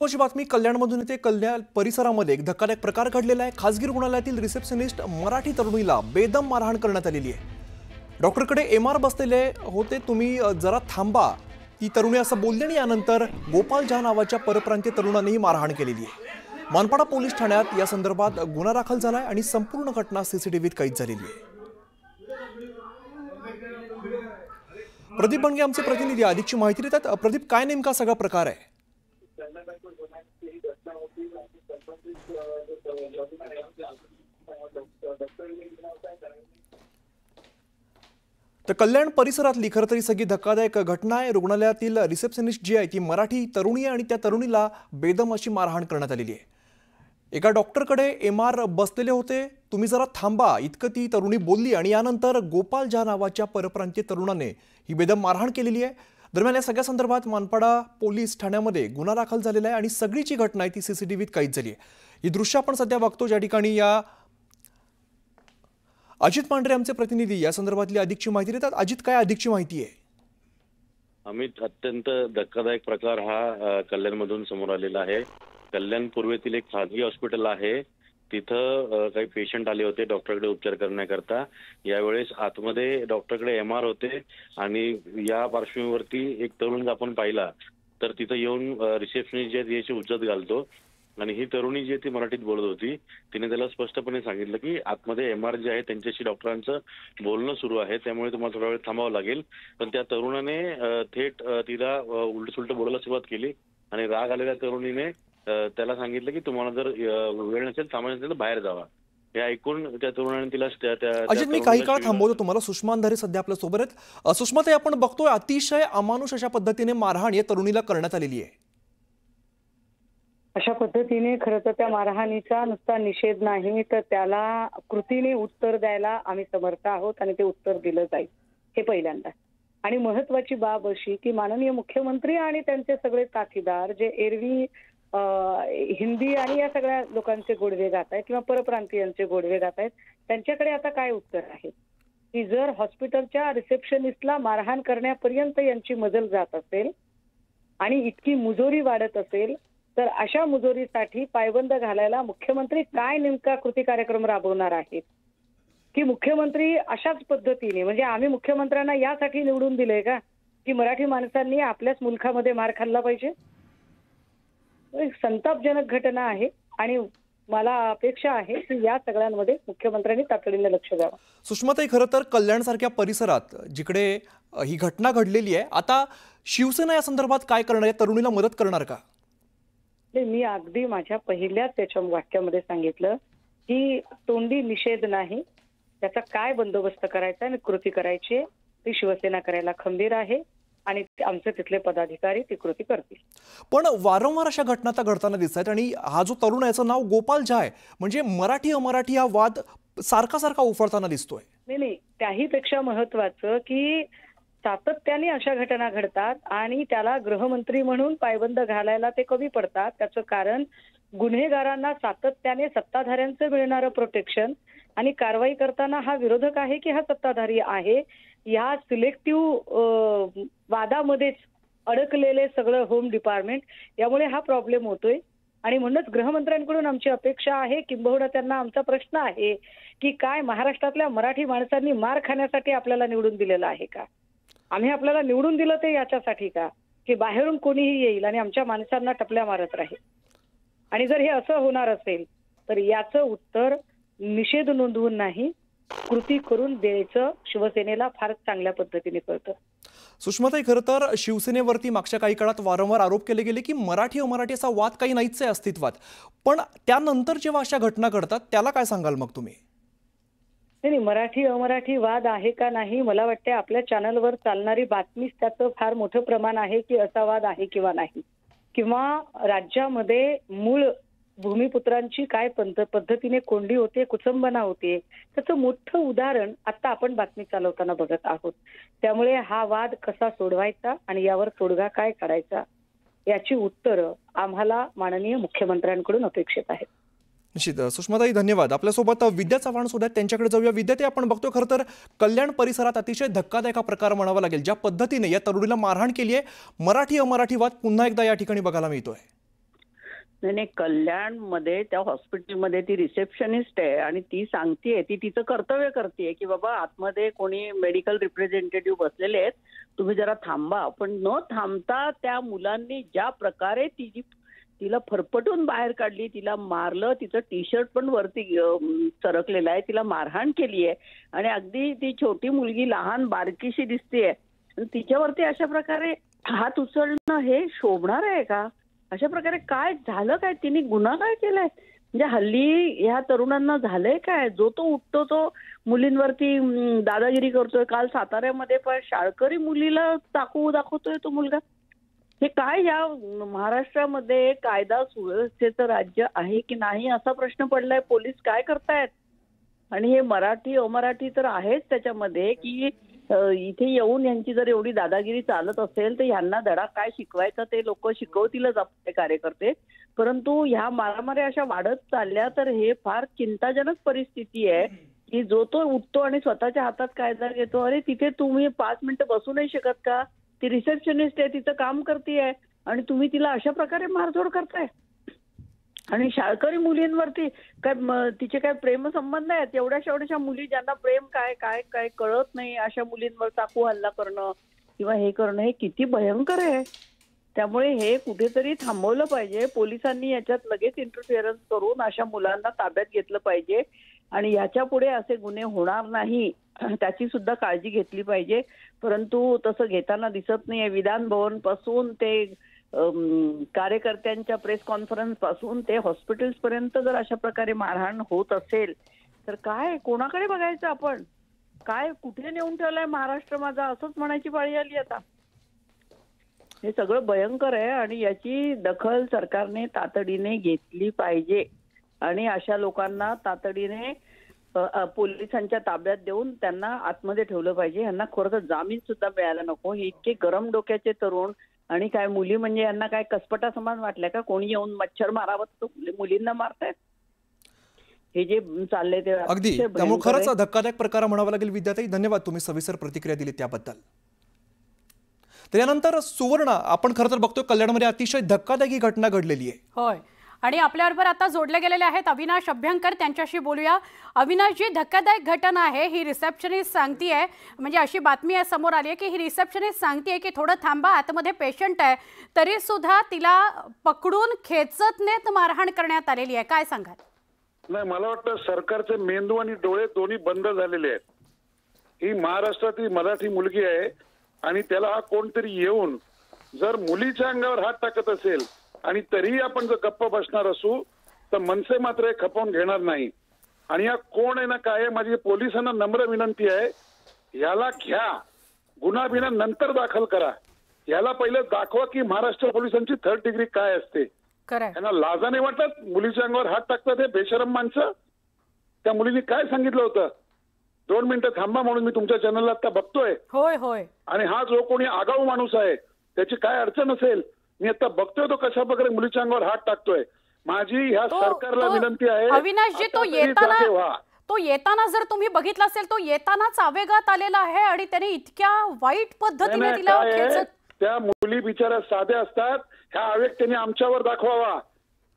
महत्त्वाची बातमी कल्याणमधून येते। कल्याण परिसरामध्ये एक धक्कादायक प्रकार घडलेला आहे। खासगी रुग्णालयातील रिसेप्शनिस्ट मराठी तरुणीला बेदम मारहाण करण्यात आलेली आहे। डॉक्टरकडे एमआर बसलेले होते, तुम्ही जरा थांबा ती तरुणी असं बोलली आणि यानंतर गोपाल झा नावाच्या परप्रांतीय तरुणानेही मारहाण केलेली आहे। मानपाडा पोलीस ठाण्यात या संदर्भात गुन्हा दाखल झालाय आणि संपूर्ण घटना सीसीटीव्हीत कैद झालेली आहे। प्रदीप बनगे आमचे प्रतिनिधी अधिकची माहिती देतात। प्रदीप, काय नेमका सगळा प्रकार आहे? तर कल्याण परिसरातली खरं तरी सगळी धक्कादायक घटना आहे। रुग्णालयातील रिसेप्शनिस्ट जी आहे ती मराठी तरुणी आहे आणि त्या तरुणीला बेदम अशी मारहाण करण्यात आलेली आहे। एका डॉक्टरकडे एमआर बसलेले होते, तुम्ही जरा थांबा इतकं ती तरुणी बोलली आणि यानंतर गोपाल झा नावाच्या परप्रांतीय तरुणाने ही बेदम मारहाण केलेली आहे। दरम्यान या सगळ्या संदर्भात मानपाडा पोलीस ठाण्यामध्ये गुन्हा दाखल झालेला आहे आणि सगळी जी घटना आहे ती सीसीटीव्हीत कैद झाली आहे। ही दृश्य आपण सध्या बघतो, ज्या ठिकाणी या अजित पांढरे आमचे प्रतिनिधी या संदर्भातली अधिकची माहिती देतात। अजित, काय अधिकची माहिती आहे? अमित, अत्यंत धक्कादायक प्रकार हा कल्याणमधून समोर आलेला आहे। कल्याण पूर्वेतील एक खाजगी हॉस्पिटल आहे, तिथं काही पेशंट आले होते डॉक्टरकडे उपचार करण्याकरता। यावेळेस आतमध्ये डॉक्टरकडे एमआर होते आणि या पार्श्वभूमीवरती एक तरुण आपण पाहिला तर तिथं येऊन रिसेप्शनिस्ट जे याची उज्जत घालतो आणि ही तरुणी जी ती मराठीत बोलत होती, तिने त्याला स्पष्टपणे सांगितलं की आतमध्ये एमआर जे आहे त्यांच्याशी डॉक्टरांचं बोलणं सुरू आहे, त्यामुळे तुम्हाला थोडा वेळ थांबावं लागेल। पण त्या तरुणाने थेट तिला उलट बोलायला सुरुवात केली आणि राग आलेल्या तरुणीने त्याला सांगितलं की तुम्हाला जर वेळ नसेल, थांबायचं असेल तर बाहेर जावा। हे ऐकून त्या तरुणाने तिला अजित, मी काही काळ थांबवतो तुम्हाला। सुषमा अंधारे सध्या आपल्या सोबत आहेत। सुषमा, आपण बघतोय अतिशय अमानुष अशा पद्धतीने मारहाण या तरुणीला करण्यात आलेली आहे। अशा पद्धतीने खरं तर त्या मारहाणीचा नुसता निषेध नाही, तर त्याला कृतीने उत्तर द्यायला आम्ही समर्थ आहोत आणि ते उत्तर दिलं जाईल, हे पहिल्यांदा। आणि महत्वाची बाब अशी की माननीय मुख्यमंत्री आणि त्यांचे सगळे साथीदार जे एरवी हिंदी आणि या सगळ्या लोकांचे गोडवे गात आहेत किंवा परप्रांतीयांचे गोडवे गात आहेत, त्यांच्याकडे आता काय उत्तर आहे की जर हॉस्पिटलच्या रिसेप्शनिस्टला मारहाण करण्यापर्यंत यांची मजल जात असेल आणि इतकी मुजोरी वाढत असेल, तर अशा मुजोरीसाठी पायबंद घालायला मुख्यमंत्री काय नेमका कृती कार्यक्रम राबवणार आहेत? की मुख्यमंत्री अशाच पद्धतीने, म्हणजे आम्ही मुख्यमंत्र्यांना यासाठी निवडून दिलंय का की मराठी माणसांनी आपल्याच मुलखामध्ये मार खाल्ला पाहिजे? संतापजनक घटना आहे आणि मला अपेक्षा आहे की या सगळ्यांमध्ये मुख्यमंत्र्यांनी तातडीने लक्ष द्यावं। सुषमाताई, खरं तर कल्याणसारख्या परिसरात जिकडे ही घटना घडलेली आहे, आता शिवसेना या संदर्भात काय करणार आहे? तरुणीला मदत करणार का? मी अगदी माझ्या पहिल्याच त्याच्या वाक्यामध्ये सांगितलं की तोंडी निषेध नाही, त्याचा काय बंदोबस्त करायचा आणि कृती करायची ती शिवसेना करायला खंबीर आहे आणि आमचे तिथले पदाधिकारी ती कृती करतील। पण वारंवार अशा घटना तर घडताना दिसत आहेत आणि हा जो तरुण आहे याचं नाव गोपाल झा आहे, म्हणजे मराठी अमराठी हा वाद सारखा उफाळताना दिसतोय। नाही, त्याही पेक्षा महत्वाचं की सातत्याने अशा घटना घडतात आणि त्याला गृहमंत्री म्हणून पायबंद घालायला ते कमी पडतात। त्याचं कारण गुन्हेगारांना सातत्याने सत्ताधाऱ्यांचं मिळणारं प्रोटेक्शन आणि कारवाई करताना हा विरोधक आहे की हा सत्ताधारी आहे, या सिलेक्टिव्ह वादामध्येच अडकलेले सगळं होम डिपार्टमेंट, यामुळे हा प्रॉब्लेम होतोय। आणि म्हणूनच गृहमंत्र्यांकडून आमची अपेक्षा आहे, किंबहुना त्यांना आमचा प्रश्न आहे की काय महाराष्ट्रातल्या मराठी माणसांनी मार खाण्यासाठी आपल्याला निवडून दिलेलं आहे का? आम्ही आपल्याला निवडून दिलं ते याच्यासाठी का की बाहेरून कोणीही येईल आणि आमच्या माणसांना टपल्या मारत राहील? आणि जर हे असं होणार असेल तर याचं उत्तर निषेध नोंदवून नाही, कृती करून द्यायचं शिवसेनेला फार चांगल्या पद्धतीने कळतं। सुषमाताई, खरं तर शिवसेनेवरती मागच्या काही काळात वारंवार आरोप केले गेले की मराठी अमराठी असा वाद काही नाहीच आहे अस्तित्वात, पण त्यानंतर जेव्हा अशा घटना घडतात त्याला काय सांगाल मग तुम्ही? नाही, मराठी अमराठी वाद आहे का नाही, मला वाटते आपल्या चॅनलवर चालणारी बातमीच त्याचं फार मोठं प्रमाण आहे की असा वाद आहे किंवा नाही, किंवा राज्यामध्ये मूळ भूमिपुत्रांची काय पद्धतीने कोंडी होते, कुचंबना होते, त्याचं मोठं उदाहरण आता आपण बातमी चालवताना बघत आहोत। त्यामुळे हा वाद कसा सोडवायचा आणि यावर तोडगा काय काढायचा याची उत्तरं आम्हाला माननीय मुख्यमंत्र्यांकडून अपेक्षित आहेत। निश्चित सुषमाताई, धन्यवाद। आपल्यासोबत विद्या चव्हाण सुद्धा, त्यांच्याकडे जाऊया। विद्या, ते आपण बघतो खरं तर कल्याण परिसरात अतिशय धक्कादायक प्रकार म्हणावा लागेल, ज्या पद्धतीने या तरुणीला मारहाण केली आहे, मराठी अमराठी वाद पुन्हा एकदा या ठिकाणी बघायला मिळतोय। नाही नाही, कल्याणमध्ये त्या हॉस्पिटलमध्ये ती रिसेप्शनिस्ट आहे आणि ती सांगतेय, ती तिचं कर्तव्य करतेय की बाबा आतमध्ये कोणी मेडिकल रिप्रेझेंटेटिव्ह बसलेले आहेत, तुम्ही जरा थांबा. पण न थांबता त्या मुलांनी ज्या प्रकारे तिला फरफटून बाहेर काढली, तिला मारलं, तिचं टी शर्ट पण वरती सरकलेलं आहे, तिला मारहाण केली आहे आणि अगदी ती छोटी मुलगी लहान बारकीशी दिसतेय, तिच्यावरती अशा प्रकारे हात उचलणं हे शोभणार आहे का? अशा प्रकारे काय झालं, काय तिने गुन्हा काय केलाय? म्हणजे हल्ली ह्या तरुणांना झालंय काय? जो तो उठतो तो मुलींवरती दादागिरी करतोय. काल साताऱ्यामध्ये पण शाळकरी मुलीला चाकू दाखवतोय तो मुलगा. हे काय, या महाराष्ट्रामध्ये कायदा सुव्यवस्थेचं राज्य आहे की नाही असा प्रश्न पडलाय. पोलीस काय करतायत? आणि हे मराठी अमराठी तर आहेच त्याच्यामध्ये की इथे येऊन यांची जर एवढी दादागिरी चालत असेल तर यांना धडा काय शिकवायचा ते लोक शिकवतीलच आपले कार्यकर्ते. परंतु ह्या मारामाऱ्या अशा वाढत चालल्या तर हे फार चिंताजनक परिस्थिती आहे की जो तो उठतो आणि स्वतःच्या हातात कायदा घेतो. अरे तिथे तुम्ही 5 मिनिटं बसू नाही शकत का? ती रिसेप्शनिस्ट आहे, तिचं काम करतेय आणि तुम्ही तिला अशा प्रकारे मारझोड करताय. आणि शाळकरी मुलींवरती काय तिचे काय प्रेमसंबंध आहेत? एवढ्याशा मुली ज्यांना प्रेम काय काय काय कळत नाही, अशा मुलींवर चाकू हल्ला करणं किंवा हे करणं हे किती भयंकर आहे. त्यामुळे हे कुठेतरी थांबवलं पाहिजे. पोलिसांनी याच्यात लगेच इंटरफिअरन्स करून अशा मुलांना ताब्यात घेतलं पाहिजे आणि याच्या पुढे असे गुन्हे होणार नाही त्याची सुद्धा काळजी घेतली पाहिजे. परंतु तसं घेताना दिसत नाहीये. विधान भवन पासून ते कार्यकर्त्यांच्या प्रेस कॉन्फरन्स पासून ते हॉस्पिटल्स पर्यंत जर अशा प्रकारे मारहाण होत असेल तर काय, कोणाकडे बघायचं आपण? काय कुठे नेऊन ठेवलाय महाराष्ट्र माझा, असंच म्हणायची पाळी आली आता. हे सगळं भयंकर आहे आणि याची दखल सरकारने तातडीने घेतली पाहिजे आणि अशा लोकांना तातडीने पोलिसांच्या ताब्यात देऊन त्यांना आतमध्ये ठेवलं पाहिजे. यांना खरं तर जामीन सुद्धा मिळायला नको. हे इतके गरम डोक्याचे तरुण आणि काय मुली म्हणजे यांना काय कसपटा समान वाटल्या का? कोणी येऊन मच्छर मारावं मुलींना मारतायत. हे जे चाललंय ते अगदी, त्यामुळे खरंच धक्कादायक प्रकार म्हणावा लागेल. विद्याताई, धन्यवाद तुम्ही सविस्तर प्रतिक्रिया दिली त्याबद्दल. तर यानंतर सुवर्ण, आपण खरं तर बघतोय कल्याणमध्ये अतिशय धक्कादायक घटना घडलेली आहे. होय, आणि आपल्याबरोबर आता जोडले गेलेले आहेत अविनाश अभ्यंकर, त्यांच्याशी बोलूया. अविनाश जी, धक्कादायक घटना आहे ही रिसेप्शनिस्ट सांगतीये, म्हणजे अशी बातमी आहे समोर आली आहे की ही रिसेप्शनिस्ट सांगतीये की थोडं थांबा, आतमध्ये पेशंट आहे, तरी सुद्धा तिला पकडून खेचत नेत मारहाण करण्यात आलेली आहे. काय सांगाल? नाही, मला वाटतं सरकारचे मेंदू आणि डोळे दोन्ही बंद झालेले आहेत. ही महाराष्ट्रातील मराठी मुलगी आहे आणि त्याला हा कोणतरी येऊन जर मुलीच्या अंगावर हात टाकत असेल आणि तरीही आपण जर गप्प बसणार असू तर मनसे मात्र खपवून घेणार नाही. आणि या कोण आहे ना काय आहे, माझी पोलिसांना नम्र विनंती आहे, याला घ्या, गुन्हा बिना नंतर दाखल करा. याला पहिलं दाखवा की महाराष्ट्र पोलिसांची 3rd डिग्री काय असते. त्यांना लाजा नाही वाटत? मुलीच्या अंगावर हात टाकतात हे बेशरम माणसं. त्या मुलीने काय सांगितलं होतं? 2 मिनिटं थांबा म्हणून मी तुमच्या चॅनलला आता बघतोय. होय होय. आणि हा जो कोणी आगाऊ माणूस आहे त्याची काय अडचण असेल, मी आता बघतोय तो कशा प्रकारे मुलीच्या अंगावर हात टाकतोय. माझी ह्या सरकारला विनंती आहे, अविनाशजी, तो येताना जर तुम्ही बघितलं असेल तो येतानाच आवेगात आलेला आहे आणि त्याने इतक्या वाईट पद्धतीने तिला खेचत. त्या मुली बिचाऱ्या साध्या असतात. ह्या आवेग त्यांनी आमच्यावर दाखवावा,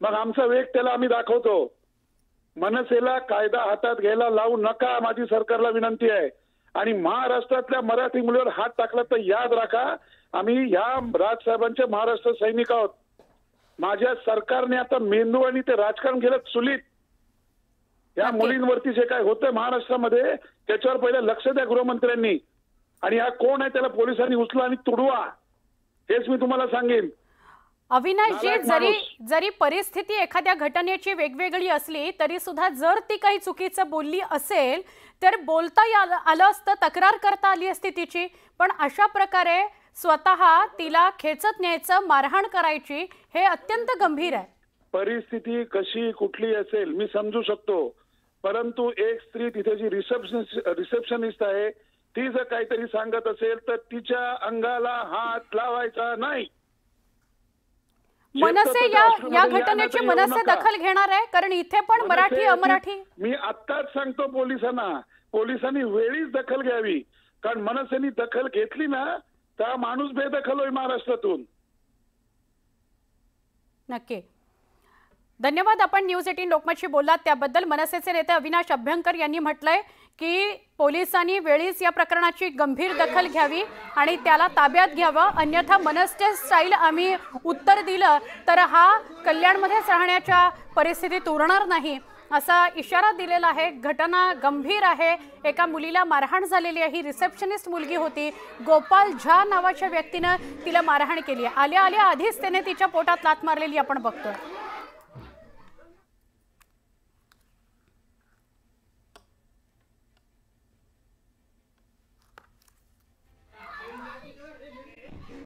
मग आमचा वेग त्याला आम्ही दाखवतो. मनसेला कायदा हातात घ्यायला लावू नका, माझी सरकारला विनंती आहे. आणि महाराष्ट्रातल्या मराठी मुलीवर हात टाकला तर याद राखा, आम्ही ह्या राजसाहेबांचे महाराष्ट्र सैनिक आहोत. माझ्या सरकारने आता मेंदू आणि ते राजकारण केलं चुलीत. या मुलींवरती जे काय होतं महाराष्ट्रामध्ये त्याच्यावर पहिलं लक्ष द्या गृहमंत्र्यांनी. आणि हा कोण आहे त्याला पोलिसांनी उचला आणि तुडवा, हेच मी तुम्हाला सांगेन. अविनाशजी, जरी परिस्थिती एखाद्या घटनेची वेगवेगळी असली तरी सुद्धा जर ती काही चुकीचं बोलली असेल तर बोलता आलं असतं, तक्रार करता आली असती तिची. पण अशा प्रकारे स्वतः तिला खेचत न्यायचं, मारहाण करायची, हे अत्यंत गंभीर आहे. परिस्थिती कशी कुठली असेल मी समजू शकतो, परंतु एक स्त्री तिथे जी रिसेप्शनिस्ट आहे ती जर काहीतरी सांगत असेल तर तिच्या अंगाला हात लावायचा नाही. मनसे या घटनेची मनसे दखल घेणार आहे, कारण इथे पण मराठी अमराठी. मी आत्ताच सांगतो पोलिसांनी वेळीच दखल घ्यावी, कारण मनसेनी दखल घेतली ना तर माणूस बेदखल होईल महाराष्ट्रातून. नक्की. धन्यवाद. आपण न्यूज 18 लोकमतशी बोललात त्याबद्दल. मनसेचे नेते अविनाश अभ्यंकर यांनी म्हटलंय की पोलिसांनी वेळीच या प्रकरणाची गंभीर दखल घ्यावी आणि त्याला ताब्यात घ्यावं, अन्यथा मनसे स्टाईल आम्ही उत्तर दिलं तर हा कल्याणमध्येच राहण्याच्या परिस्थितीत उरणार नाही असा इशारा दिलेला आहे. घटना गंभीर आहे. एका मुलीला मारहाण झालेली आहे. ही रिसेप्शनिस्ट मुलगी होती. गोपाल झा नावाच्या व्यक्तीनं तिला मारहाण केली. आल्या आल्या आधीच त्याने तिच्या पोटात लाथ मारलेली आपण बघतोय.